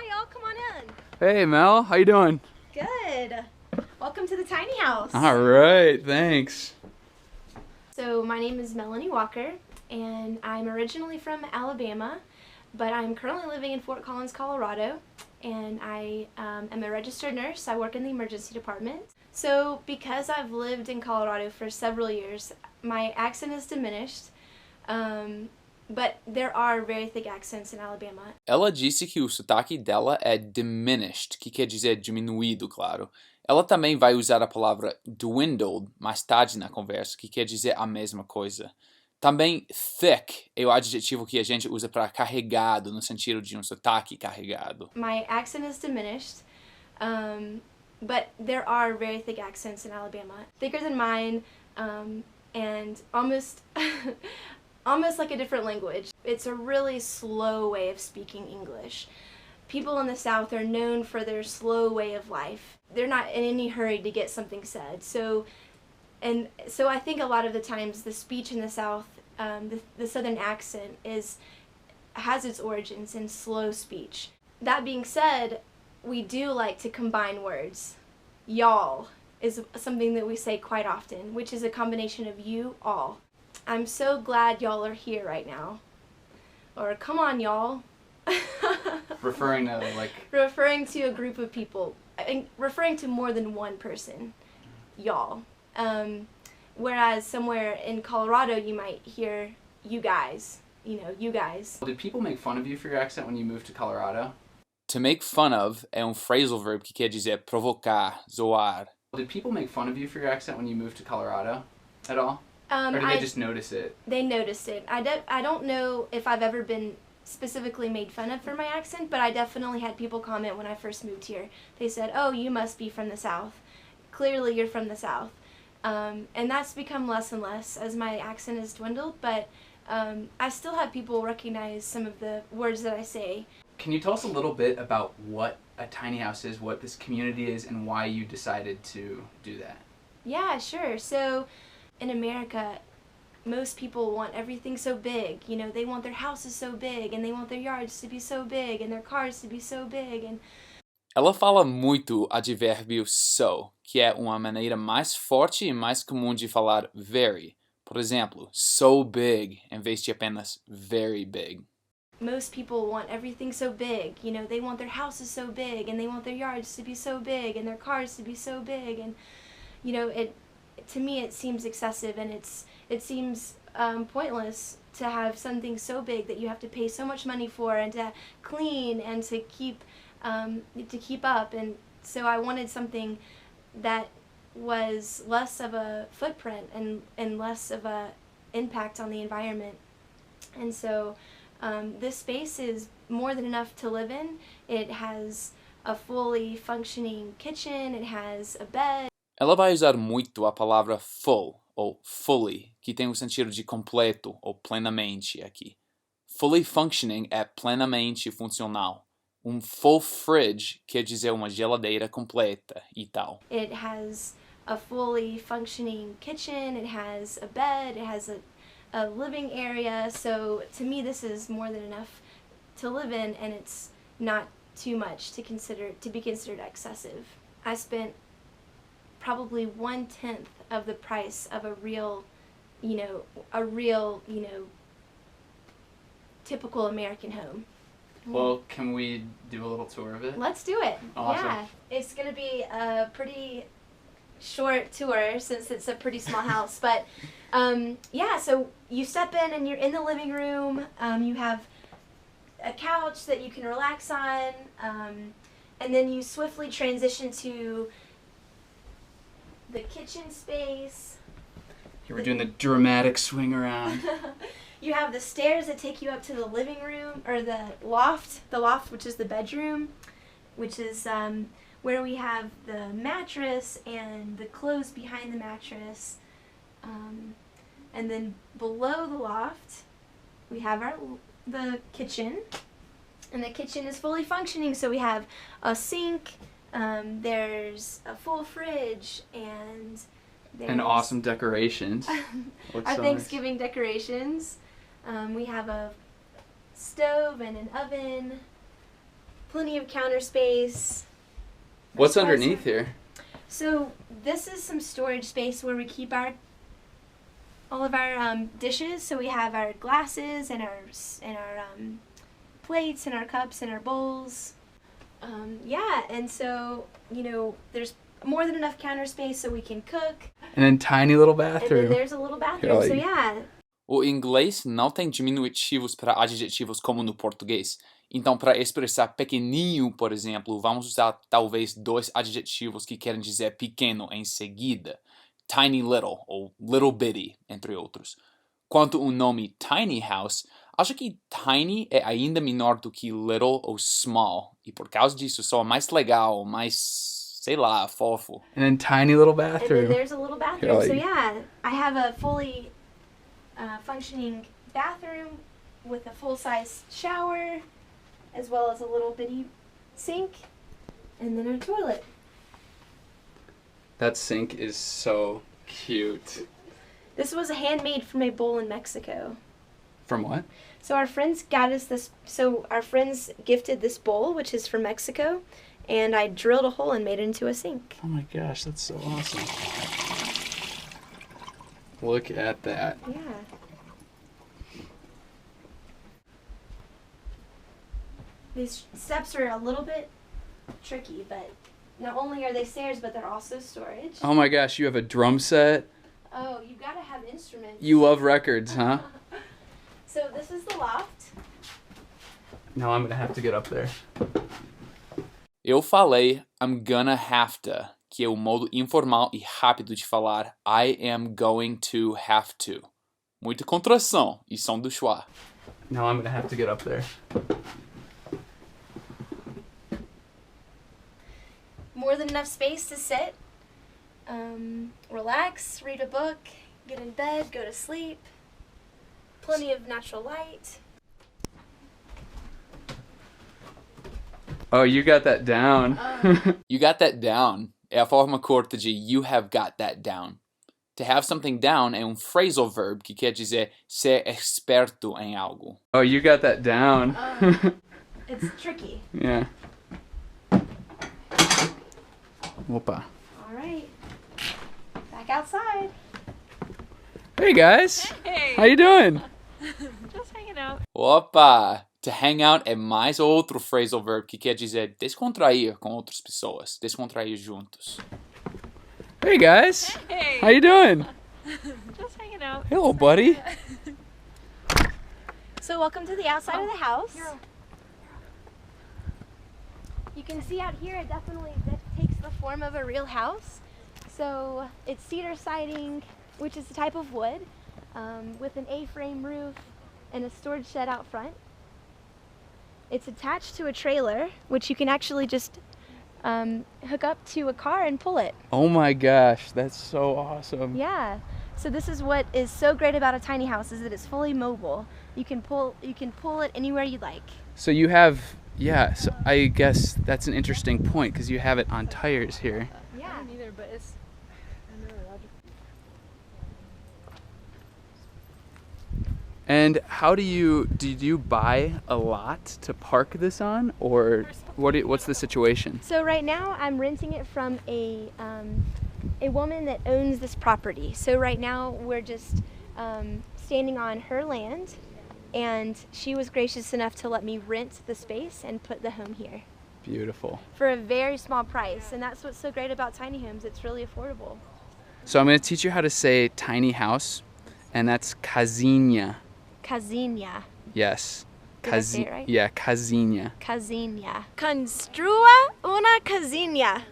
Hi, y'all. Come on in. Hey, Mel. How you doing? Good. Welcome to the tiny house. All right. Thanks. So my name is Melanie Walker, and I'm originally from Alabama, but I'm currently living in Fort Collins, Colorado, and I am a registered nurse. I work in the emergency department. So because I've lived in Colorado for several years, my accent is diminished, but there are very thick accents in Alabama. Ela disse que o sotaque dela é diminished, que quer dizer diminuído, claro. Ela também vai usar a palavra dwindled mais tarde na conversa, que quer dizer a mesma coisa. Também thick é o adjetivo que a gente usa para carregado, no sentido de um sotaque carregado. My accent is diminished, but there are very thick accents in Alabama. Thicker than mine, and almost almost like a different language. It's a really slow way of speaking English. People in the South are known for their slow way of life. They're not in any hurry to get something said. So I think a lot of the times the speech in the South, the Southern accent has its origins in slow speech. That being said, we do like to combine words. Y'all is something that we say quite often, which is a combination of you, all. I'm so glad y'all are here right now. Or come on, y'all. Referring to like... Referring to a group of people. Referring to more than one person. Y'all. Whereas somewhere in Colorado you might hear you guys. You know, you guys. Did people make fun of you for your accent when you moved to Colorado? To make fun of é phrasal verb que quer dizer provocar, zoar. Did people make fun of you for your accent when you moved to Colorado at all? Or did they just notice it? They noticed it. I don't know if I've ever been specifically made fun of for my accent, but I definitely had people comment when I first moved here. They said, "Oh, you must be from the South. Clearly you're from the South." And that's become less and less as my accent has dwindled, but I still have people recognize some of the words that I say. Can you tell us a little bit about what a tiny house is, what this community is, and why you decided to do that? Yeah, sure. So in America, most people want everything so big. You know, they want their houses so big, and they want their yards to be so big, and their cars to be so big. And ela fala muito o advérbio so, que é uma maneira mais forte e mais comum de falar very. Por exemplo, so big, em vez de apenas very big. Most people want everything so big. You know, they want their houses so big, and they want their yards to be so big, and their cars to be so big. And, you know, to me it seems excessive, and it seems pointless to have something so big that you have to pay so much money for, and to clean, and to keep up. And so I wanted something that was less of a footprint and less of a impact on the environment. And so this space is more than enough to live in. It has a fully functioning kitchen, it has a bed. Ela vai usar muito a palavra full, ou fully, que tem o sentido de completo, ou plenamente aqui. Fully functioning é plenamente funcional. Full fridge quer dizer uma geladeira completa e tal. It has a fully functioning kitchen, it has a bed, it has a living area. So to me this is more than enough to live in, and it's not too much to be considered excessive. I spent probably 1/10 of the price of a real, typical American home. Well, can we do a little tour of it? Let's do it. Awesome. Yeah, it's gonna be a pretty short tour since it's a pretty small house, but yeah, so you step in and you're in the living room. You have a couch that you can relax on, and then you swiftly transition to the kitchen space. Here we're doing the dramatic swing around. You have the stairs that take you up to the living room, or the loft, which is the bedroom, which is where we have the mattress and the clothes behind the mattress. And then below the loft, we have the kitchen, and the kitchen is fully functioning. So we have a sink, there's a full fridge, and awesome decorations. Our Thanksgiving decorations. We have a stove and an oven, Plenty of counter space. What's underneath here? So this is some storage space where we keep all of our dishes. So we have our glasses and our plates and our cups and our bowls. Yeah, and so, you know, there's more than enough counter space so we can cook. And then tiny little And bathroom. then there's a little bathroom, so yeah. O inglês não tem diminutivos para adjetivos como no português. Então, para expressar pequenininho, por exemplo, vamos usar talvez dois adjetivos que querem dizer pequeno em seguida. Tiny little, ou little bitty, entre outros. Quanto ao nome tiny house, acho que tiny é ainda menor do que little ou small. E por causa disso, soa mais legal, mais, sei lá, fofo. And then tiny little bathroom. And then there's a little bathroom, so yeah. I have a fully functioning bathroom with a full-size shower, as well as a little bitty sink, and then a toilet. That sink is so cute. This was handmade from a bowl in Mexico. From what? So our friends got us this, so our friends gifted this bowl, which is from Mexico, and I drilled a hole and made it into a sink. Oh my gosh, that's so awesome. Look at that. Yeah. These steps are a little bit tricky, but not only are they stairs, but they're also storage. Oh my gosh, you have a drum set. Oh, you gotta have instruments. You love records, huh? So this is the loft. Now I'm gonna have to get up there. Eu falei I'm gonna have to, que é o modo informal e rápido de falar I am going to have to. Muita contração e som do schwa. Now I'm gonna have to get up there. More than enough space to sit, relax, read a book, get in bed, go to sleep. Plenty of natural light. Oh, you got that down. You got that down. É a forma curta de you have got that down. To have something down é phrasal verb que quer dizer ser experto em algo. Oh, you got that down. It's tricky. Yeah. Opa. All right. Back outside. Hey guys. Hey. How you doing? Just hanging out. Opa. To hang out é mais outro phrasal verb que quer dizer descontrair com outras pessoas, descontrair juntos. Hey guys. Hey. How you doing? Just hanging out. Hello, buddy. So welcome to the outside of the house. You can see out here it definitely takes the form of a real house. So it's cedar siding, which is a type of wood, with an A-frame roof and a storage shed out front. It's attached to a trailer, which you can actually just hook up to a car and pull it. Oh my gosh, that's so awesome. Yeah. So this is what is so great about a tiny house, is that it's fully mobile. You can pull it anywhere you like. So you have, yeah, so I guess that's an interesting point because you have it on tires here. Yeah. I don't either, but it's really logical. And how did you buy a lot to park this on, or what's the situation? So right now I'm renting it from a woman that owns this property. So right now we're just standing on her land, and she was gracious enough to let me rent the space and put the home here. Beautiful. For a very small price, and that's what's so great about tiny homes. It's really affordable. So I'm going to teach you how to say tiny house, and that's casinha. Casinha. Yes. Did I say it right? Yeah, casinha. Casinha. Construa una casinha.